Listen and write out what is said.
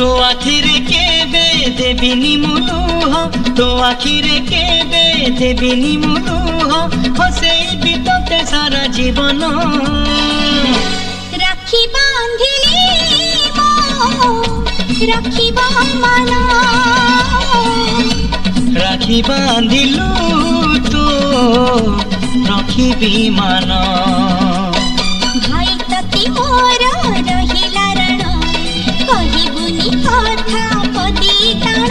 तो आखिरे केबे देबिनी मुलुह तो आखिरे केबे देबिनी मुलुह हसेबी तोते सारा जीवन राखी बांधिली राखी मन राखी बांधिलु तो रखिबी मान भाई तती मोर रहिला रण कहबुनी कथा पदी टाण